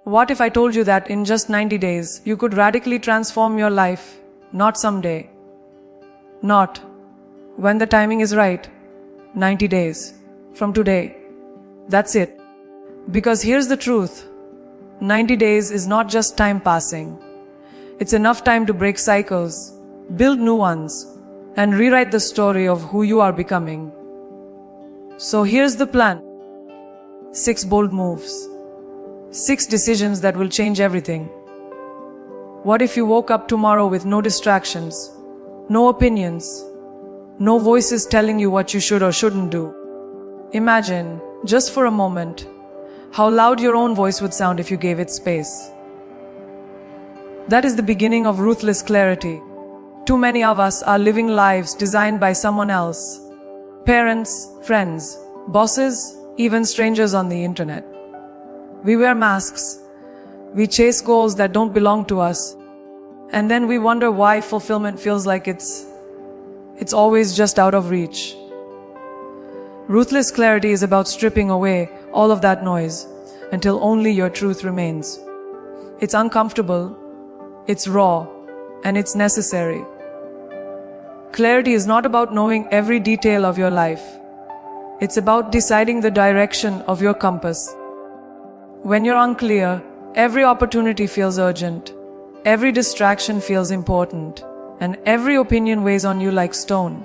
What if I told you that in just 90 days, you could radically transform your life? Not someday. Not when the timing is right. 90 days. From today. That's it. Because here's the truth. 90 days is not just time passing. It's enough time to break cycles, build new ones, and rewrite the story of who you are becoming. So here's the plan. 6 bold moves. 6 decisions that will change everything. What if you woke up tomorrow with no distractions, no opinions, no voices telling you what you should or shouldn't do? Imagine, just for a moment, how loud your own voice would sound if you gave it space. That is the beginning of ruthless clarity. Too many of us are living lives designed by someone else. Parents, friends, bosses, even strangers on the internet. We wear masks. We chase goals that don't belong to us. And then we wonder why fulfillment feels like it's always just out of reach. Ruthless clarity is about stripping away all of that noise until only your truth remains. It's uncomfortable, it's raw, and it's necessary. Clarity is not about knowing every detail of your life. It's about deciding the direction of your compass. When you're unclear, every opportunity feels urgent, every distraction feels important, and every opinion weighs on you like stone.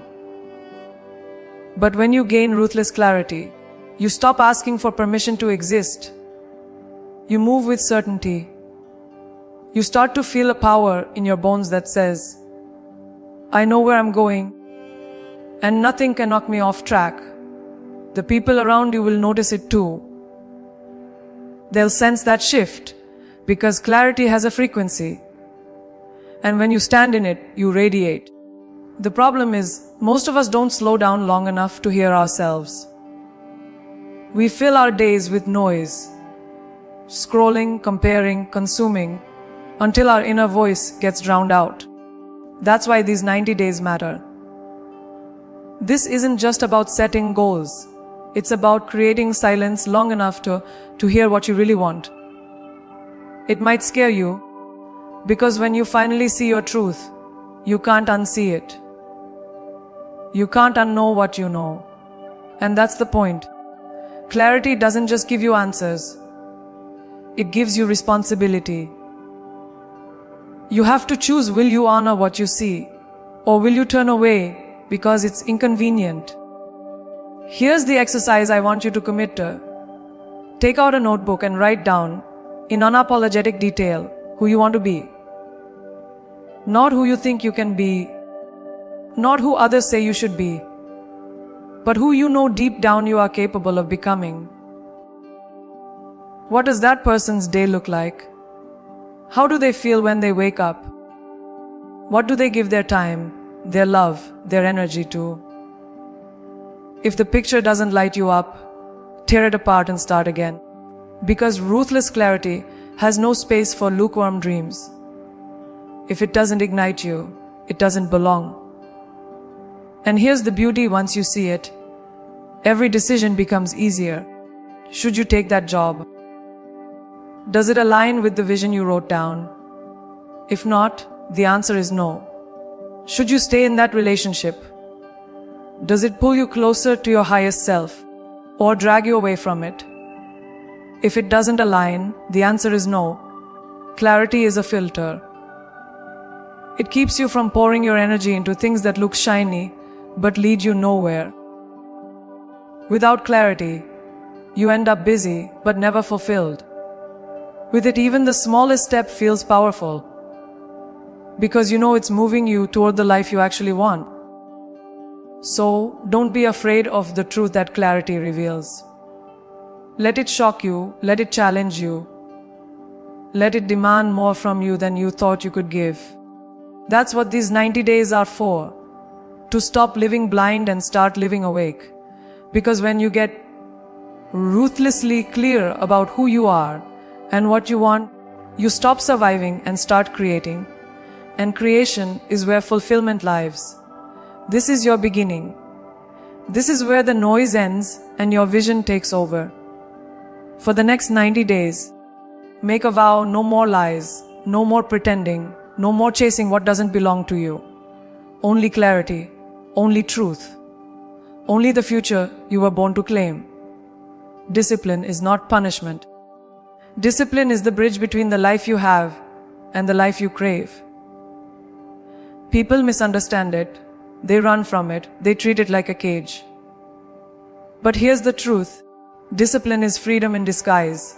But when you gain ruthless clarity, you stop asking for permission to exist. You move with certainty. You start to feel a power in your bones that says, I know where I'm going, and nothing can knock me off track. The people around you will notice it too. They'll sense that shift, because clarity has a frequency. And when you stand in it, you radiate. The problem is, most of us don't slow down long enough to hear ourselves. We fill our days with noise, scrolling, comparing, consuming, until our inner voice gets drowned out. That's why these 90 days matter. This isn't just about setting goals. It's about creating silence long enough to hear what you really want. It might scare you, because when you finally see your truth, you can't unsee it. You can't unknow what you know. And that's the point. Clarity doesn't just give you answers. It gives you responsibility. You have to choose, will you honor what you see, or will you turn away because it's inconvenient? Here's the exercise I want you to commit to. Take out a notebook and write down, in unapologetic detail, who you want to be. Not who you think you can be, not who others say you should be, but who you know deep down you are capable of becoming. What does that person's day look like? How do they feel when they wake up? What do they give their time, their love, their energy to? If the picture doesn't light you up, tear it apart and start again. Because ruthless clarity has no space for lukewarm dreams. If it doesn't ignite you, it doesn't belong. And here's the beauty: once you see it, every decision becomes easier. Should you take that job? Does it align with the vision you wrote down? If not, the answer is no. Should you stay in that relationship? Does it pull you closer to your highest self, or drag you away from it? If it doesn't align, the answer is no. Clarity is a filter. It keeps you from pouring your energy into things that look shiny, but lead you nowhere. Without clarity, you end up busy, but never fulfilled. With it, even the smallest step feels powerful, because you know it's moving you toward the life you actually want. So, don't be afraid of the truth that clarity reveals. Let it shock you, let it challenge you. Let it demand more from you than you thought you could give. That's what these 90 days are for. To stop living blind and start living awake. Because when you get ruthlessly clear about who you are and what you want, you stop surviving and start creating. And creation is where fulfillment lives. This is your beginning. This is where the noise ends and your vision takes over. For the next 90 days, Make a vow, no more lies, no more pretending, no more chasing what doesn't belong to you. Only clarity, only truth, only the future you were born to claim. Discipline is not punishment. Discipline is the bridge between the life you have and the life you crave. People misunderstand it, they run from it, they treat it like a cage. But here's the truth. Discipline is freedom in disguise.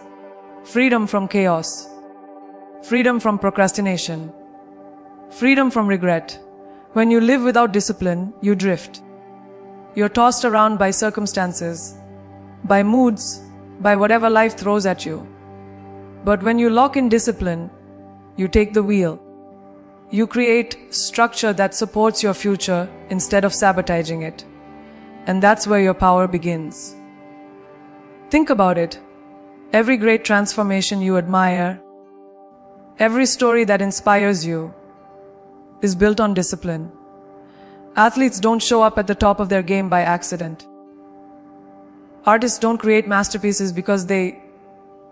Freedom from chaos. Freedom from procrastination. Freedom from regret. When you live without discipline, you drift. You're tossed around by circumstances, by moods, by whatever life throws at you. But when you lock in discipline, you take the wheel. You create structure that supports your future instead of sabotaging it. And that's where your power begins. Think about it. Every great transformation you admire, every story that inspires you, is built on discipline. Athletes don't show up at the top of their game by accident. Artists don't create masterpieces because they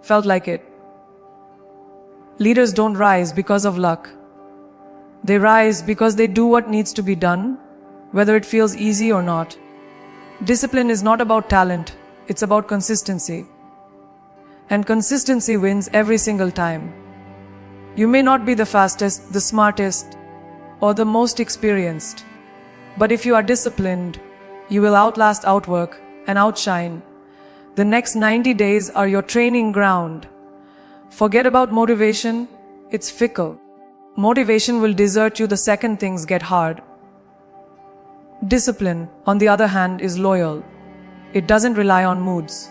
felt like it. Leaders don't rise because of luck. They rise because they do what needs to be done, whether it feels easy or not. Discipline is not about talent, it's about consistency. And consistency wins every single time. You may not be the fastest, the smartest, or the most experienced, but if you are disciplined, you will outlast, outwork, and outshine. The next 90 days are your training ground. Forget about motivation, it's fickle. Motivation will desert you the second things get hard. Discipline, on the other hand, is loyal. It doesn't rely on moods.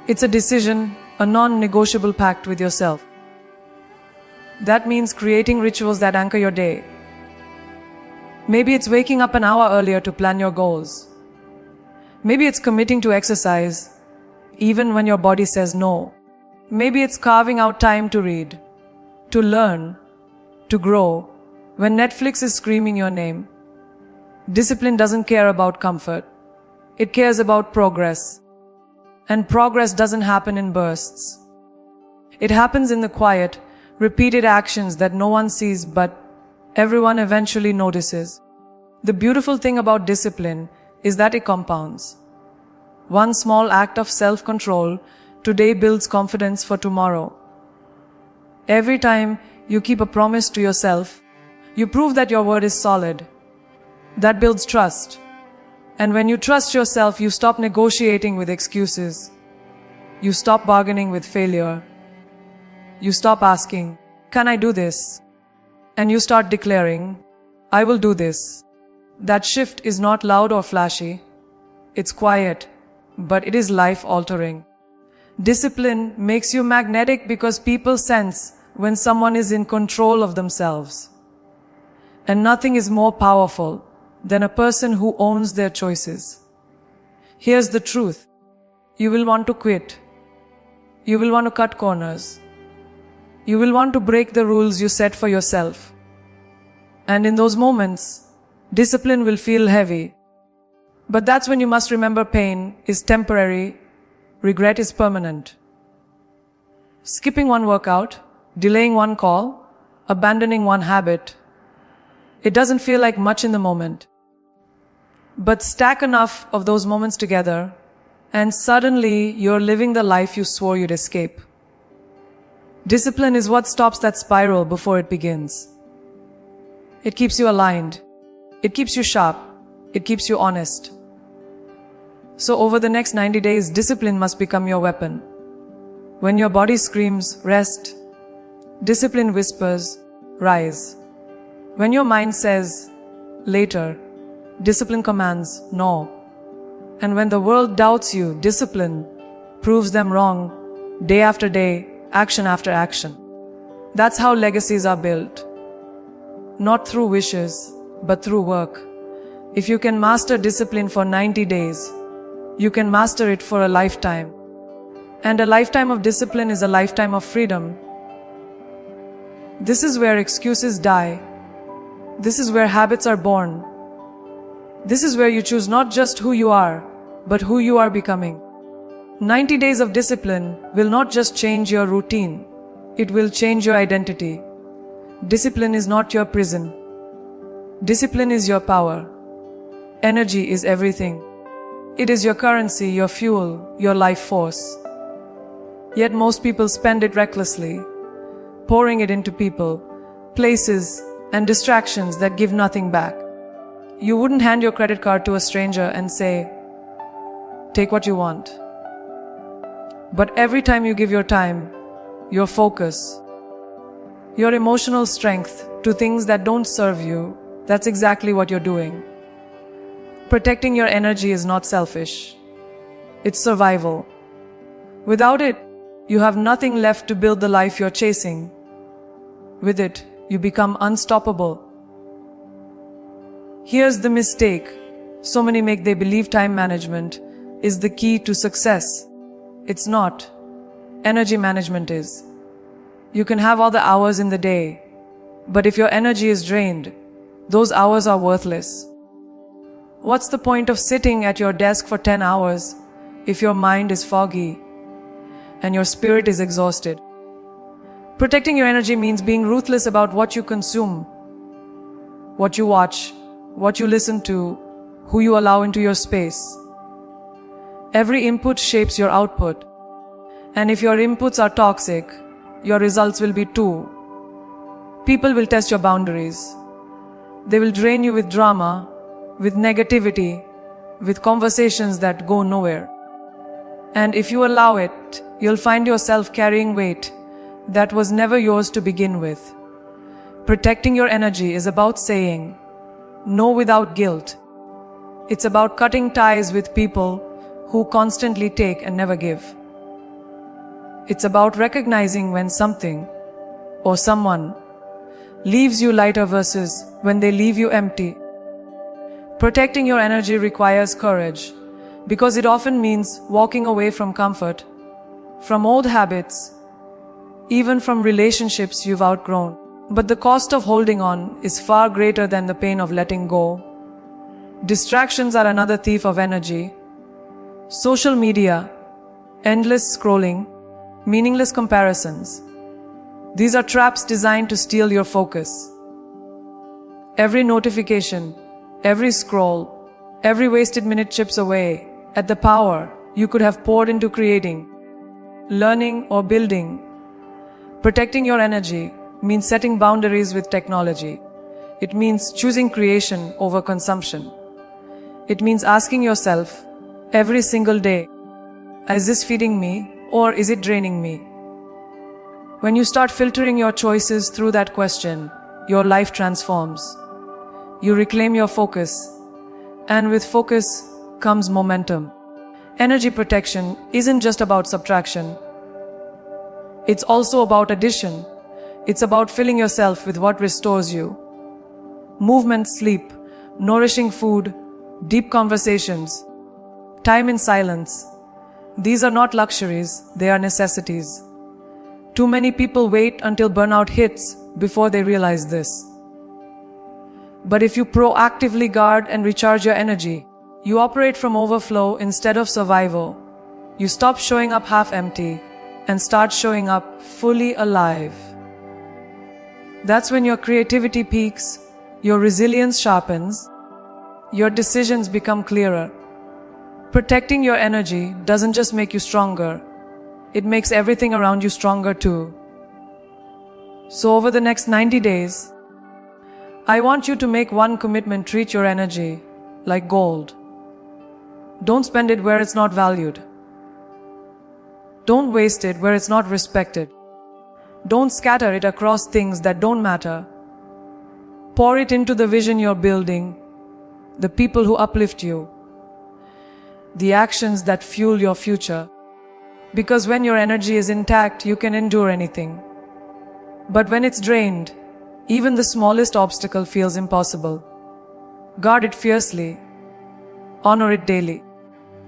It's a decision, a non-negotiable pact with yourself. That means creating rituals that anchor your day. Maybe it's waking up an hour earlier to plan your goals. Maybe it's committing to exercise, even when your body says no. Maybe it's carving out time to read, to learn, to grow, when Netflix is screaming your name. Discipline doesn't care about comfort. It cares about progress. And progress doesn't happen in bursts. It happens in the quiet, repeated actions that no one sees but everyone eventually notices. The beautiful thing about discipline is that it compounds. One small act of self-control today builds confidence for tomorrow. Every time you keep a promise to yourself, you prove that your word is solid. That builds trust. And when you trust yourself, you stop negotiating with excuses. You stop bargaining with failure. You stop asking, "Can I do this?" And you start declaring, "I will do this." That shift is not loud or flashy. It's quiet, but it is life-altering. Discipline makes you magnetic because people sense when someone is in control of themselves. And nothing is more powerful than a person who owns their choices. Here's the truth. You will want to quit. You will want to cut corners. You will want to break the rules you set for yourself. And in those moments, discipline will feel heavy. But that's when you must remember pain is temporary, regret is permanent. Skipping one workout, delaying one call, abandoning one habit, it doesn't feel like much in the moment. But stack enough of those moments together, and suddenly you're living the life you swore you'd escape. Discipline is what stops that spiral before it begins. It keeps you aligned. It keeps you sharp. It keeps you honest. So over the next 90 days, discipline must become your weapon. When your body screams, rest, discipline whispers, rise. When your mind says, later, discipline commands, no. And when the world doubts you, discipline proves them wrong, day after day, action after action. That's how legacies are built. Not through wishes, but through work. If you can master discipline for 90 days, you can master it for a lifetime. And a lifetime of discipline is a lifetime of freedom. This is where excuses die. This is where habits are born. This is where you choose not just who you are, but who you are becoming. 90 days of discipline will not just change your routine, it will change your identity. Discipline is not your prison. Discipline is your power. Energy is everything. It is your currency, your fuel, your life force. Yet most people spend it recklessly, pouring it into people, places, and distractions that give nothing back. You wouldn't hand your credit card to a stranger and say, "Take what you want." But every time you give your time, your focus, your emotional strength to things that don't serve you, that's exactly what you're doing. Protecting your energy is not selfish. It's survival. Without it, you have nothing left to build the life you're chasing. With it, you become unstoppable. Here's the mistake so many make. They believe time management is the key to success. It's not. Energy management is. You can have all the hours in the day, but if your energy is drained, those hours are worthless. What's the point of sitting at your desk for 10 hours if your mind is foggy and your spirit is exhausted? Protecting your energy means being ruthless about what you consume, what you watch, what you listen to, who you allow into your space. Every input shapes your output, and if your inputs are toxic, your results will be too. People will test your boundaries. They will drain you with drama, with negativity, with conversations that go nowhere. And if you allow it, you'll find yourself carrying weight that was never yours to begin with. Protecting your energy is about saying no without guilt. It's about cutting ties with people who constantly take and never give. It's about recognizing when something or someone leaves you lighter versus when they leave you empty. Protecting your energy requires courage because it often means walking away from comfort, from old habits, even from relationships you've outgrown. But the cost of holding on is far greater than the pain of letting go. Distractions are another thief of energy. Social media, endless scrolling, meaningless comparisons. These are traps designed to steal your focus. Every notification, every scroll, every wasted minute chips away at the power you could have poured into creating, learning, or building. Protecting your energy means setting boundaries with technology. It means choosing creation over consumption. It means asking yourself every single day, is this feeding me or is it draining me? When you start filtering your choices through that question, your life transforms. You reclaim your focus, and with focus comes momentum. Energy protection isn't just about subtraction. It's also about addition. It's about filling yourself with what restores you. Movement, sleep, nourishing food, deep conversations, time in silence. These are not luxuries, they are necessities. Too many people wait until burnout hits before they realize this. But if you proactively guard and recharge your energy, you operate from overflow instead of survival. You stop showing up half empty and start showing up fully alive. That's when your creativity peaks, your resilience sharpens, your decisions become clearer. Protecting your energy doesn't just make you stronger, it makes everything around you stronger too. So over the next 90 days, I want you to make one commitment: treat your energy like gold. Don't spend it where it's not valued. Don't waste it where it's not respected. Don't scatter it across things that don't matter. Pour it into the vision you're building, the people who uplift you, the actions that fuel your future. Because when your energy is intact, you can endure anything. But when it's drained, even the smallest obstacle feels impossible. Guard it fiercely. Honor it daily.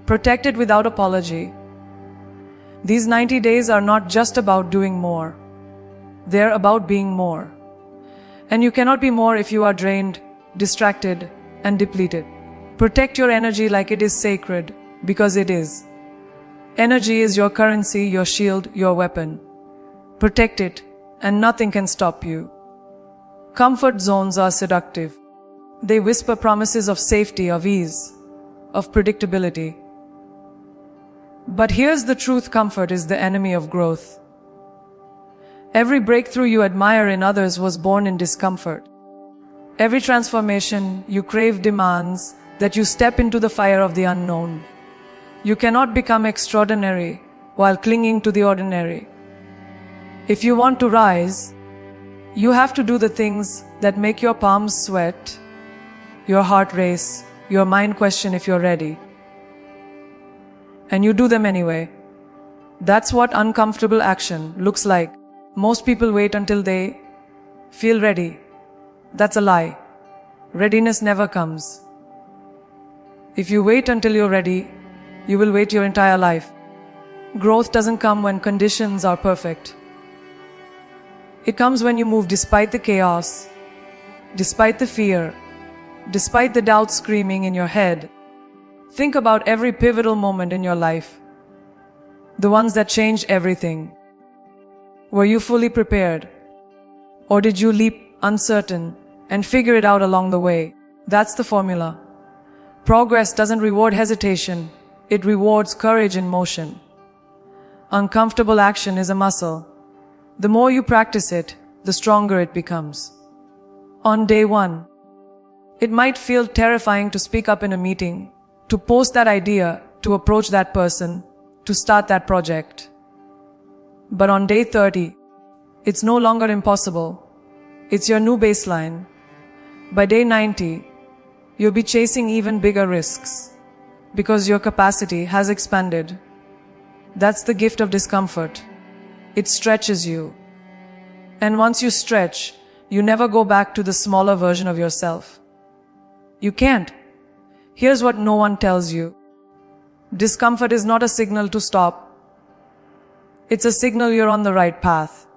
Protect it without apology. These 90 days are not just about doing more. They're about being more. And you cannot be more if you are drained, distracted, and depleted. Protect your energy like it is sacred, because it is. Energy is your currency, your shield, your weapon. Protect it, and nothing can stop you. Comfort zones are seductive. They whisper promises of safety, of ease, of predictability. But here's the truth: comfort is the enemy of growth. Every breakthrough you admire in others was born in discomfort. Every transformation you crave demands that you step into the fire of the unknown. You cannot become extraordinary while clinging to the ordinary. If you want to rise, you have to do the things that make your palms sweat, your heart race, your mind question if you're ready. And you do them anyway. That's what uncomfortable action looks like. Most people wait until they feel ready. That's a lie. Readiness never comes. If you wait until you're ready, you will wait your entire life. Growth doesn't come when conditions are perfect. It comes when you move despite the chaos, despite the fear, despite the doubt screaming in your head. Think about every pivotal moment in your life, the ones that changed everything. Were you fully prepared? Or did you leap uncertain and figure it out along the way? That's the formula. Progress doesn't reward hesitation, it rewards courage in motion. Uncomfortable action is a muscle. The more you practice it, the stronger it becomes. On day one, it might feel terrifying to speak up in a meeting, to post that idea, to approach that person, to start that project. But on day 30, it's no longer impossible. It's your new baseline. By day 90, you'll be chasing even bigger risks because your capacity has expanded. That's the gift of discomfort. It stretches you. And once you stretch, you never go back to the smaller version of yourself. You can't. Here's what no one tells you. Discomfort is not a signal to stop. It's a signal you're on the right path.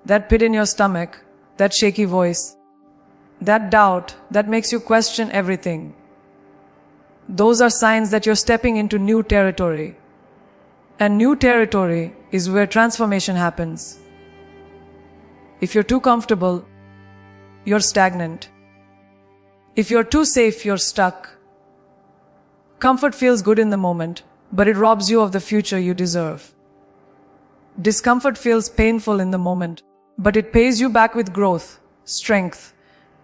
That pit in your stomach, that shaky voice, that doubt that makes you question everything. Those are signs that you're stepping into new territory. And new territory is where transformation happens. If you're too comfortable, you're stagnant. If you're too safe, you're stuck. Comfort feels good in the moment, but it robs you of the future you deserve. Discomfort feels painful in the moment, but it pays you back with growth, strength,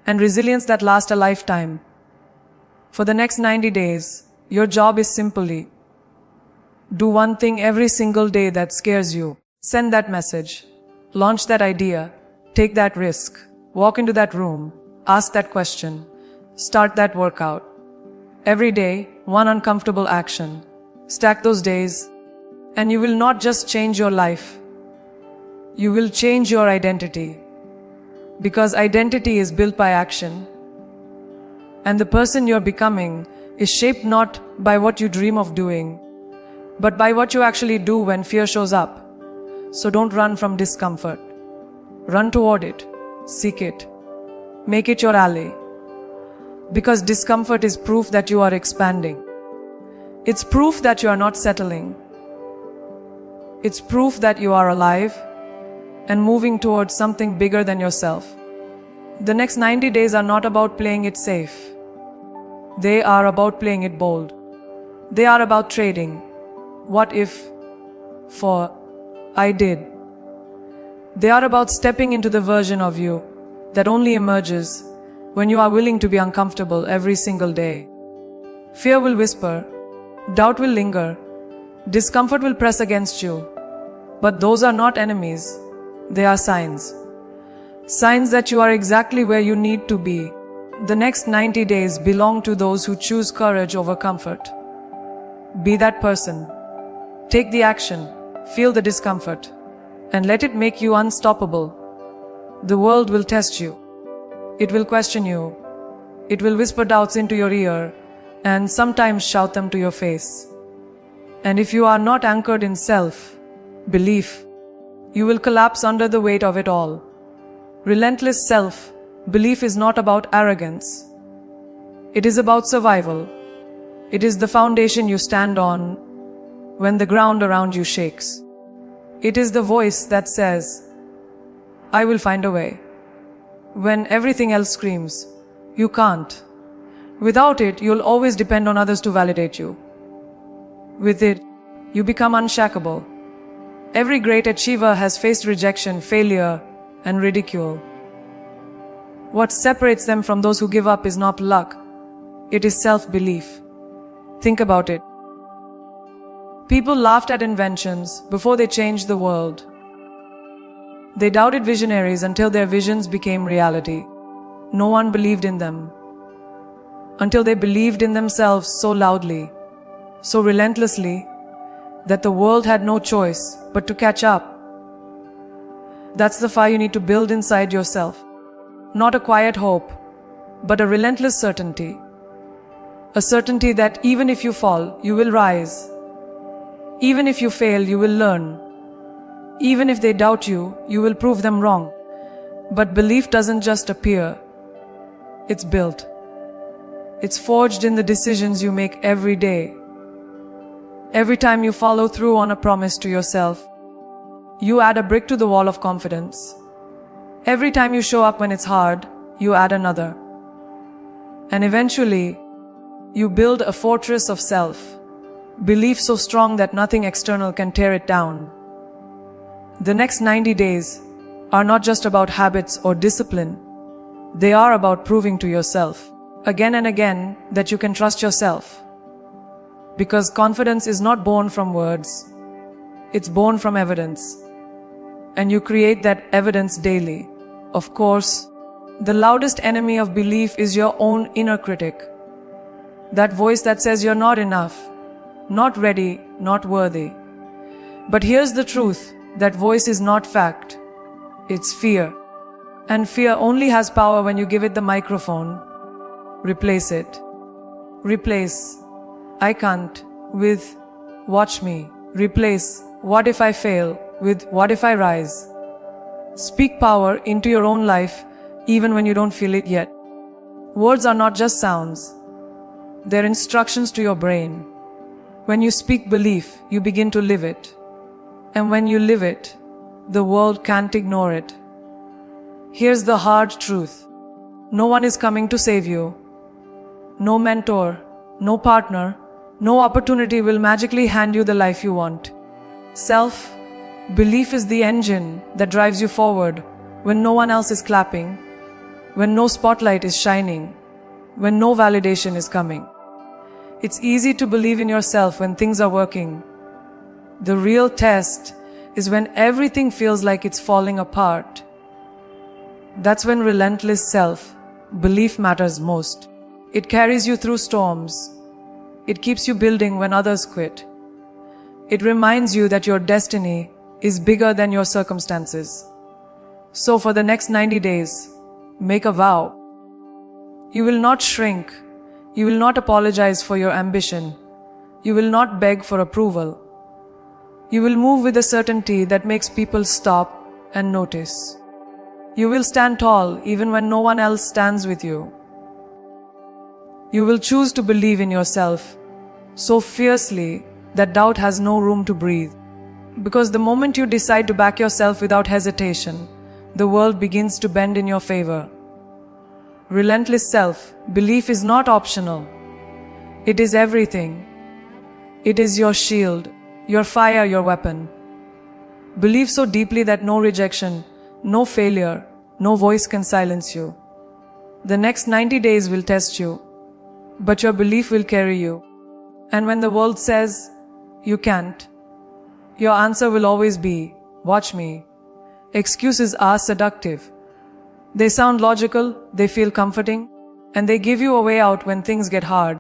and resilience that last a lifetime. For the next 90 days, your job is simply do one thing every single day that scares you. Send that message. Launch that idea. Take that risk. Walk into that room. Ask that question. Start that workout. Every day, one uncomfortable action. Stack those days, and you will not just change your life. You will change your identity. Because identity is built by action. And the person you're becoming is shaped not by what you dream of doing, but by what you actually do when fear shows up. So don't run from discomfort. Run toward it. Seek it. Make it your ally. Because discomfort is proof that you are expanding. It's proof that you are not settling. It's proof that you are alive and moving towards something bigger than yourself. The next 90 days are not about playing it safe. They are about playing it bold. They are about trading what if for I did. They are about stepping into the version of you that only emerges when you are willing to be uncomfortable every single day. Fear will whisper, doubt will linger, discomfort will press against you. But those are not enemies, they are signs. Signs that you are exactly where you need to be. The next 90 days belong to those who choose courage over comfort. Be that person. Take the action, feel the discomfort, and let it make you unstoppable. The world will test you. It will question you. It will whisper doubts into your ear and sometimes shout them to your face. And if you are not anchored in self-belief, you will collapse under the weight of it all. Relentless self-belief is not about arrogance. It is about survival. It is the foundation you stand on when the ground around you shakes. It is the voice that says, I will find a way. When everything else screams, you can't. Without it, you'll always depend on others to validate you. With it, you become unshakable. Every great achiever has faced rejection, failure, and ridicule. What separates them from those who give up is not luck. It is self-belief. Think about it. People laughed at inventions before they changed the world. They doubted visionaries until their visions became reality. No one believed in them until they believed in themselves so loudly, so relentlessly, that the world had no choice but to catch up. That's the fire you need to build inside yourself. Not a quiet hope, but a relentless certainty. A certainty that even if you fall, you will rise. Even if you fail, you will learn. Even if they doubt you, you will prove them wrong. But belief doesn't just appear. It's built. It's forged in the decisions you make every day. Every time you follow through on a promise to yourself, you add a brick to the wall of confidence. Every time you show up when it's hard, you add another. And eventually, you build a fortress of self. Belief so strong that nothing external can tear it down. The next 90 days are not just about habits or discipline. They are about proving to yourself, again and again, that you can trust yourself. Because confidence is not born from words. It's born from evidence. And you create that evidence daily. Of course, the loudest enemy of belief is your own inner critic. That voice that says you're not enough, not ready, not worthy. But here's the truth, that voice is not fact. It's fear. And fear only has power when you give it the microphone. Replace it. Replace I can't with watch me. Replace what if I fail with what if I rise. Speak power into your own life even when you don't feel it yet. Words are not just sounds. They're instructions to your brain. When you speak belief, you begin to live it. And when you live it, the world can't ignore it. Here's the hard truth. No one is coming to save you. No mentor, no partner, no opportunity will magically hand you the life you want. Self-belief is the engine that drives you forward when no one else is clapping, when no spotlight is shining, when no validation is coming. It's easy to believe in yourself when things are working. The real test is when everything feels like it's falling apart. That's when relentless self-belief matters most. It carries you through storms. It keeps you building when others quit. It reminds you that your destiny is bigger than your circumstances. So for the next 90 days, make a vow. You will not shrink. You will not apologize for your ambition. You will not beg for approval. You will move with a certainty that makes people stop and notice. You will stand tall even when no one else stands with you. You will choose to believe in yourself so fiercely that doubt has no room to breathe. Because the moment you decide to back yourself without hesitation, the world begins to bend in your favor. Relentless self-belief is not optional. It is everything. It is your shield, your fire, your weapon. Believe so deeply that no rejection, no failure, no voice can silence you. The next 90 days will test you, but your belief will carry you. And when the world says, you can't, your answer will always be, watch me. Excuses are seductive. They sound logical, they feel comforting, and they give you a way out when things get hard.